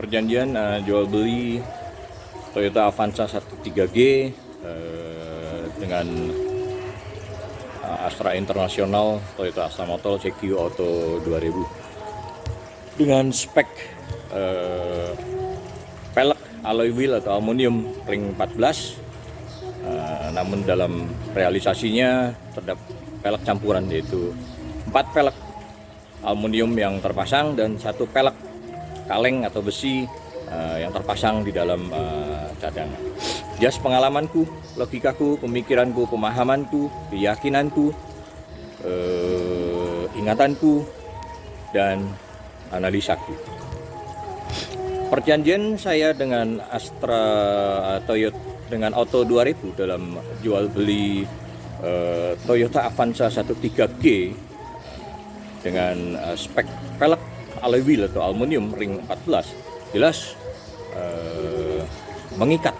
perjanjian jual beli Toyota Avanza 13G dengan Astra International Toyota Astra Motor CQ Auto 2000 dengan spek pelek alloy wheel atau aluminium ring 14, namun dalam realisasinya terdapat pelek campuran, yaitu 4 pelek aluminium yang terpasang dan 1 pelek kaleng atau besi yang terpasang di dalam cadangan. Jas pengalamanku, logikaku, pemikiranku, pemahamanku, keyakinanku, ingatanku, dan analisaku. Perjanjian saya dengan Astra Toyota dengan Auto 2000 dalam jual beli Toyota Avanza 13G dengan spek pelek alloy wheel atau aluminium ring 14 jelas mengikat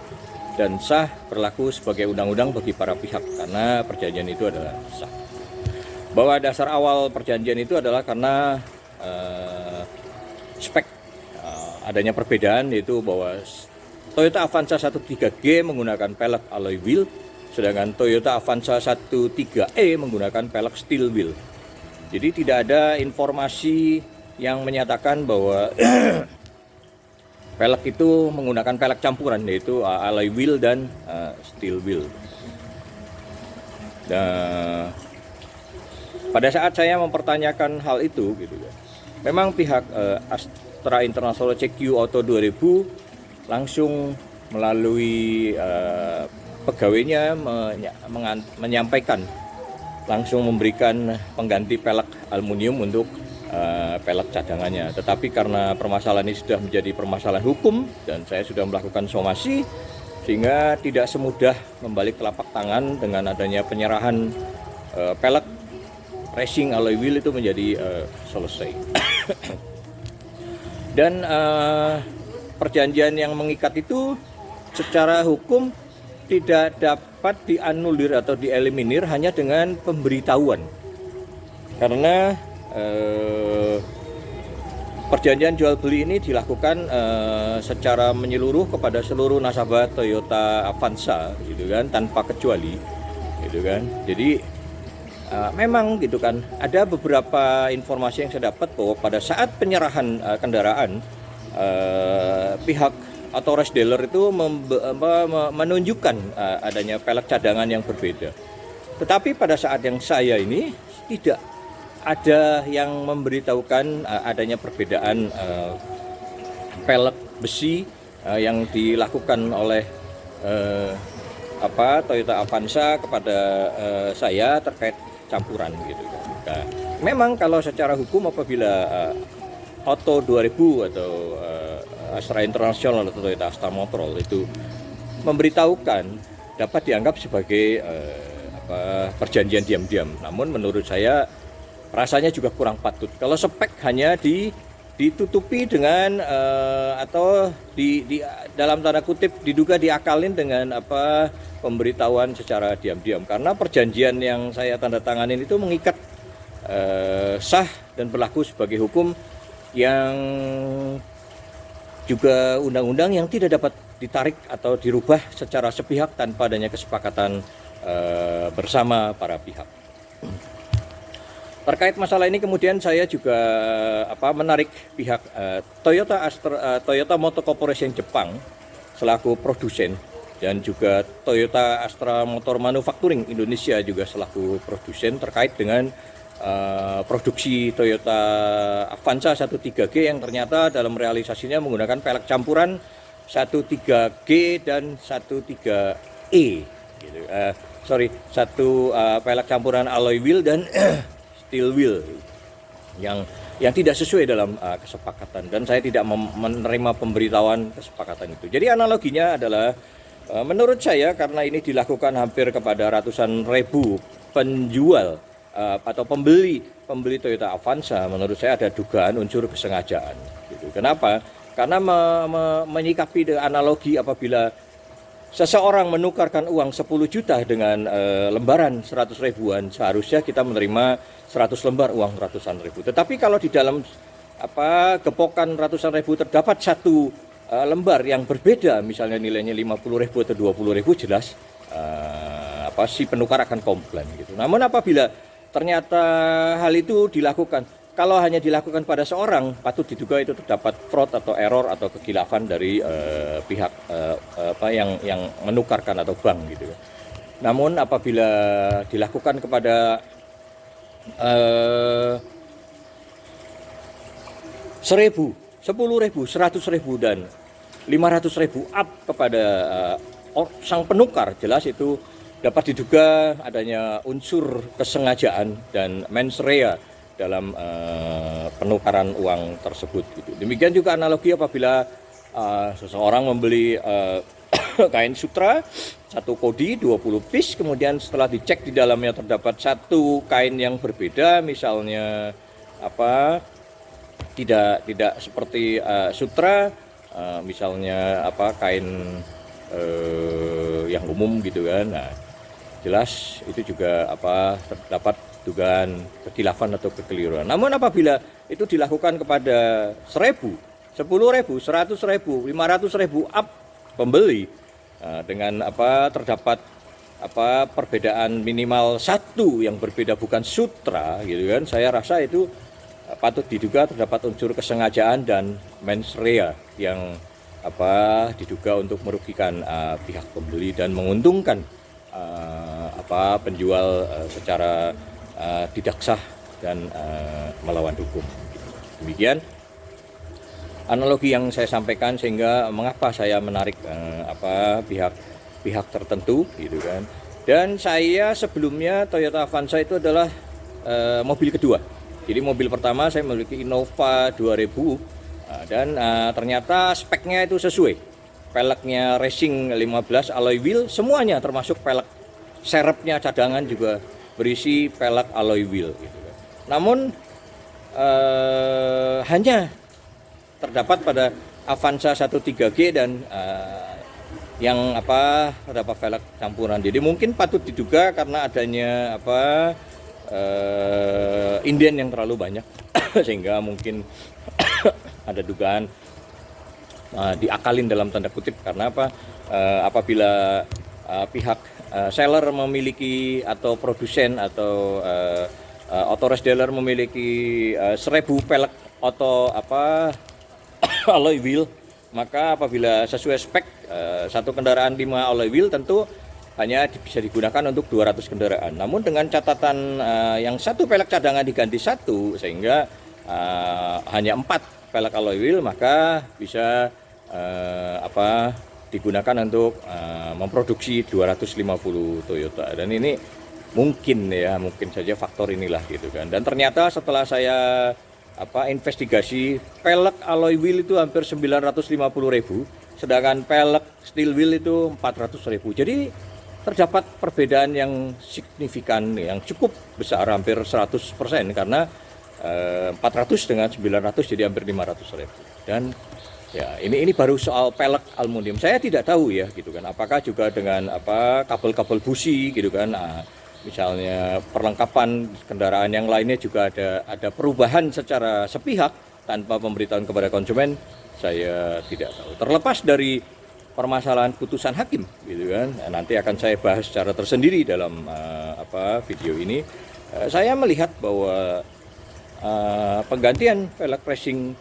dan sah, berlaku sebagai undang-undang bagi para pihak karena perjanjian itu adalah sah. Bahwa dasar awal perjanjian itu adalah karena spek adanya perbedaan, yaitu bahwa Toyota Avanza 13G menggunakan pelek alloy wheel, sedangkan Toyota Avanza 13E menggunakan pelek steel wheel. Jadi tidak ada informasi yang menyatakan bahwa pelek itu menggunakan pelek campuran, yaitu alloy wheel dan steel wheel. Nah, pada saat saya mempertanyakan hal itu, gitu ya, memang pihak Astra International CQ Auto 2000 langsung melalui pegawainya menyampaikan, langsung memberikan pengganti pelek aluminium untuk pelek cadangannya. Tetapi karena permasalahan ini sudah menjadi permasalahan hukum dan saya sudah melakukan somasi, sehingga tidak semudah membalik telapak tangan dengan adanya penyerahan pelek racing alloy wheel itu menjadi selesai. Dan perjanjian yang mengikat itu secara hukum tidak dapat dianulir atau dieliminir hanya dengan pemberitahuan, karena perjanjian jual beli ini dilakukan secara menyeluruh kepada seluruh nasabah Toyota Avanza, gitu kan, tanpa kecuali, gitu kan. Jadi memang gitu kan, ada beberapa informasi yang saya dapat bahwa pada saat penyerahan kendaraan, pihak atau race dealer itu menunjukkan adanya pelek cadangan yang berbeda. Tetapi pada saat yang saya ini tidak ada yang memberitahukan adanya perbedaan pelek besi yang dilakukan oleh Toyota Avanza kepada saya terkait campuran, gitu. Nah, memang kalau secara hukum apabila Auto 2000 atau Astra International atau Toyota Astra Motor itu memberitahukan, dapat dianggap sebagai perjanjian diam-diam. Namun menurut saya rasanya juga kurang patut kalau spek hanya ditutupi dengan atau di dalam tanda kutip diduga diakalin dengan pemberitahuan secara diam-diam, karena perjanjian yang saya tanda tanganin itu mengikat, sah dan berlaku sebagai hukum yang juga undang-undang yang tidak dapat ditarik atau dirubah secara sepihak tanpa adanya kesepakatan bersama para pihak. Terkait masalah ini kemudian saya juga menarik pihak Toyota Motor Corporation Jepang selaku produsen, dan juga Toyota Astra Motor Manufacturing Indonesia juga selaku produsen terkait dengan produksi Toyota Avanza 13G yang ternyata dalam realisasinya menggunakan pelek campuran 13G dan 13E, gitu. Pelek campuran alloy wheel dan steel wheel yang tidak sesuai dalam kesepakatan, dan saya tidak menerima pemberitahuan kesepakatan itu. Jadi analoginya adalah menurut saya, karena ini dilakukan hampir kepada ratusan ribu penjual atau pembeli Toyota Avanza, menurut saya ada dugaan unsur kesengajaan, gitu. Kenapa? Karena menyikapi analogi apabila seseorang menukarkan uang 10 juta dengan lembaran 100 ribuan, seharusnya kita menerima 100 lembar uang ratusan ribu. Tetapi kalau di dalam gepokan ratusan ribu terdapat satu lembar yang berbeda, misalnya nilainya 50.000 atau 20.000, jelas si penukar akan komplain gitu. Namun apabila ternyata hal itu dilakukan, kalau hanya dilakukan pada seorang, patut diduga itu terdapat fraud atau error atau kekilafan dari pihak yang menukarkan atau bank gitu. Namun apabila dilakukan kepada 1.000, 10.000, 100.000 dan 500.000 up kepada sang penukar, jelas itu dapat diduga adanya unsur kesengajaan dan mens rea dalam penukaran uang tersebut gitu. Demikian juga analogi apabila seseorang membeli kain sutra 1 kodi 20 piece, kemudian setelah dicek di dalamnya terdapat satu kain yang berbeda, misalnya tidak seperti sutra, misalnya kain yang umum gitu kan. Nah, jelas itu juga terdapat dugaan kekilafan atau kekeliruan. Namun apabila itu dilakukan kepada 1.000, 10.000, 100.000, 500.000 up pembeli dengan terdapat perbedaan minimal satu yang berbeda bukan sutra gitu kan, saya rasa itu patut diduga terdapat unsur kesengajaan dan mens rea yang diduga untuk merugikan pihak pembeli dan menguntungkan penjual secara tidak sah dan melawan hukum. Demikian analogi yang saya sampaikan, sehingga mengapa saya menarik pihak tertentu gitu kan. Dan saya sebelumnya Toyota Avanza itu adalah mobil kedua. Jadi mobil pertama saya memiliki Innova 2000 dan ternyata speknya itu sesuai. Peleknya racing 15 alloy wheel semuanya, termasuk pelek serepnya cadangan juga berisi pelek alloy wheel gitu kan. Namun hanya terdapat pada Avanza 13G dan yang terdapat velg campuran. Jadi mungkin patut diduga karena adanya inden yang terlalu banyak sehingga mungkin ada dugaan diakalin dalam tanda kutip, karena apabila pihak seller memiliki atau produsen atau authorized dealer memiliki 1.000 pelek atau alloy wheel, maka apabila sesuai spek satu kendaraan 5 alloy wheel tentu hanya bisa digunakan untuk 200 kendaraan. Namun dengan catatan yang satu pelek cadangan diganti satu, sehingga hanya 4 pelek alloy wheel, maka bisa digunakan untuk memproduksi 250 Toyota. Dan ini mungkin saja faktor inilah gitu kan. Dan ternyata setelah saya investigasi, pelek alloy wheel itu hampir 950.000, sedangkan pelek steel wheel itu 400.000. Jadi terdapat perbedaan yang signifikan, yang cukup besar, hampir 100%, karena 400 dengan 900 jadi hampir 500.000. Dan ya ini baru soal pelek aluminium. Saya tidak tahu ya gitu kan, apakah juga dengan kabel-kabel busi gitu kan. Misalnya perlengkapan kendaraan yang lainnya juga ada perubahan secara sepihak tanpa pemberitahuan kepada konsumen, saya tidak tahu. Terlepas dari permasalahan putusan hakim gitu kan, nanti akan saya bahas secara tersendiri dalam video ini. Saya melihat bahwa penggantian velg racing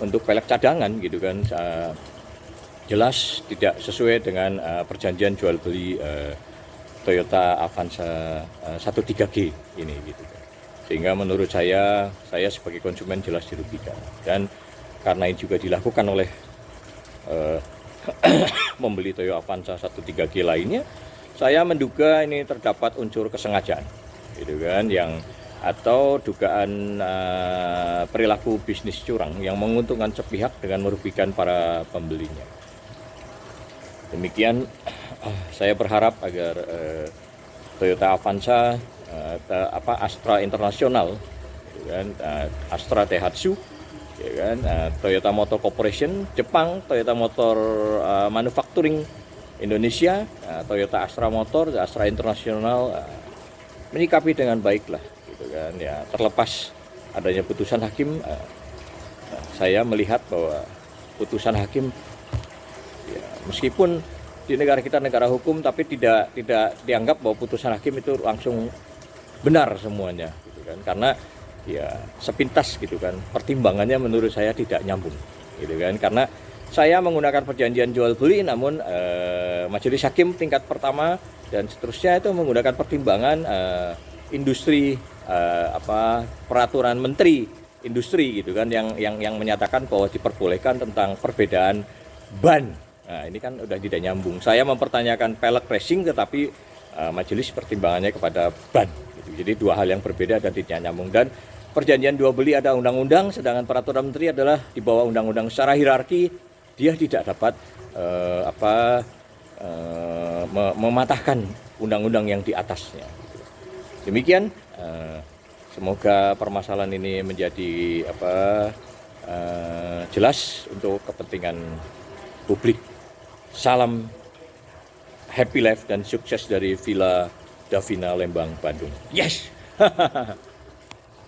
untuk velg cadangan gitu kan jelas tidak sesuai dengan perjanjian jual beli Toyota Avanza 13G ini gitu kan. Sehingga menurut saya sebagai konsumen jelas dirugikan. Dan karena ini juga dilakukan oleh membeli Toyota Avanza 13G lainnya, saya menduga ini terdapat unsur kesengajaan gitu kan, atau dugaan perilaku bisnis curang yang menguntungkan sepihak dengan merugikan para pembelinya. Demikian, saya berharap agar Toyota Avanza, Astra Internasional, gitu kan, Astra Daihatsu, ya kan, Toyota Motor Corporation Jepang, Toyota Motor Manufacturing Indonesia, Toyota Astra Motor, Astra Internasional menyikapi dengan baik lah, gitu kan ya. Terlepas adanya putusan hakim, saya melihat bahwa putusan hakim ya, meskipun di negara kita negara hukum, tapi tidak dianggap bahwa putusan hakim itu langsung benar semuanya gitu kan, karena ya sepintas gitu kan, pertimbangannya menurut saya tidak nyambung gitu kan, karena saya menggunakan perjanjian jual beli, namun majelis hakim tingkat pertama dan seterusnya itu menggunakan pertimbangan industri, peraturan menteri industri gitu kan, yang menyatakan bahwa diperbolehkan tentang perbedaan ban. Nah ini kan udah tidak nyambung. Saya mempertanyakan pelek racing, tetapi majelis pertimbangannya kepada ban gitu. Jadi dua hal yang berbeda dan tidak nyambung. Dan perjanjian jual beli ada undang-undang, sedangkan peraturan menteri adalah di bawah undang-undang. Secara hierarki dia tidak dapat mematahkan undang-undang yang di atasnya. Demikian, semoga permasalahan ini menjadi jelas untuk kepentingan publik. Salam happy life dan sukses dari Villa Davina Lembang, Bandung. Yes.